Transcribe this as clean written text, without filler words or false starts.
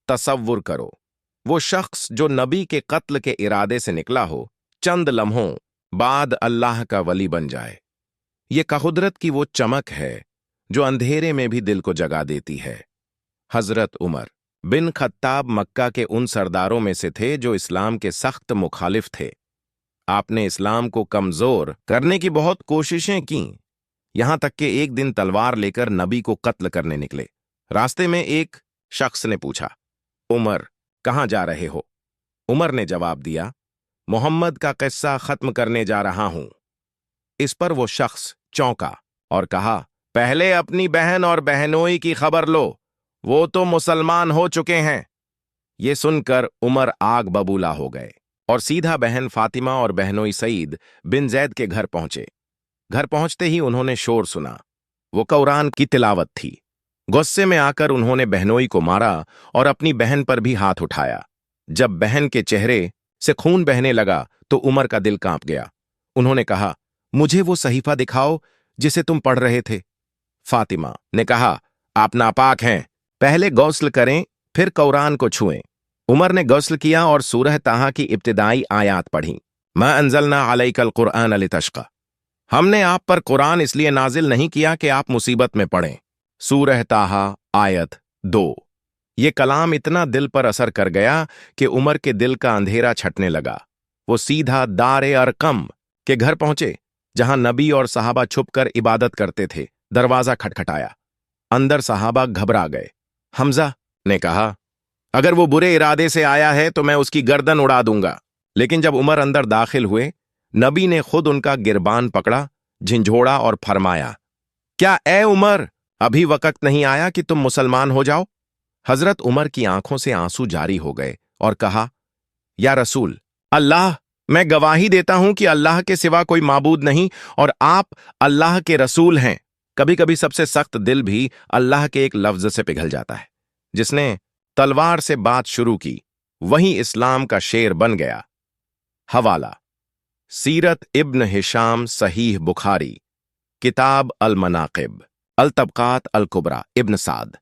तसव्वुर करो, वो शख्स जो नबी के कत्ल के इरादे से निकला हो, चंद लम्हों बाद अल्लाह का वली बन जाए। ये कुदरत की वो चमक है जो अंधेरे में भी दिल को जगा देती है। हजरत उमर बिन खत्ताब मक्का के उन सरदारों में से थे जो इस्लाम के सख्त मुखालिफ थे। आपने इस्लाम को कमजोर करने की बहुत कोशिशें की, यहां तक कि एक दिन तलवार लेकर नबी को कत्ल करने निकले। रास्ते में एक शख्स ने पूछा, उमर कहां जा रहे हो? उमर ने जवाब दिया, मोहम्मद का किस्सा खत्म करने जा रहा हूं। इस पर वो शख्स चौंका और कहा, पहले अपनी बहन और बहनोई की खबर लो, वो तो मुसलमान हो चुके हैं। ये सुनकर उमर आग बबूला हो गए और सीधा बहन फातिमा और बहनोई सईद बिन जैद के घर पहुंचे। घर पहुंचते ही उन्होंने शोर सुना। वो कुरान की तिलावत थी। गुस्से में आकर उन्होंने बहनोई को मारा और अपनी बहन पर भी हाथ उठाया। जब बहन के चेहरे से खून बहने लगा तो उमर का दिल कांप गया। उन्होंने कहा, मुझे वो सहीफा दिखाओ जिसे तुम पढ़ रहे थे। फातिमा ने कहा, आप नापाक हैं, पहले गौस्ल करें फिर कुरान को छुएं। उमर ने गौस्ल किया और सूरह ताहा की इब्तिदाई आयात पढ़ी। मा अंजलना अलैकल कुरआन लितश्का, हमने आप पर कुरान इसलिए नाजिल नहीं किया कि आप मुसीबत में पड़ें। सूरह ताहा आयत 2। ये कलाम इतना दिल पर असर कर गया कि उमर के दिल का अंधेरा छटने लगा। वो सीधा दारे अरकम के घर पहुंचे, जहां नबी और सहाबा छुपकर इबादत करते थे। दरवाजा खटखटाया। अंदर सहाबा घबरा गए। हमजा ने कहा, अगर वो बुरे इरादे से आया है तो मैं उसकी गर्दन उड़ा दूंगा। लेकिन जब उमर अंदर दाखिल हुए, नबी ने खुद उनका गिरबान पकड़ा, झिंझोड़ा और फरमाया, क्या ए उमर, अभी वक्त नहीं आया कि तुम मुसलमान हो जाओ? हजरत उमर की आंखों से आंसू जारी हो गए और कहा, या रसूल अल्लाह, मैं गवाही देता हूं कि अल्लाह के सिवा कोई माबूद नहीं और आप अल्लाह के रसूल हैं। कभी कभी सबसे सख्त दिल भी अल्लाह के एक लफ्ज से पिघल जाता है। जिसने तलवार से बात शुरू की वही इस्लाम का शेर बन गया। हवाला सीरत इब्न हिशाम सहीह बुखारी, किताब अल मनाकिब, अल तबकात अल कुबरा, इब्न साद।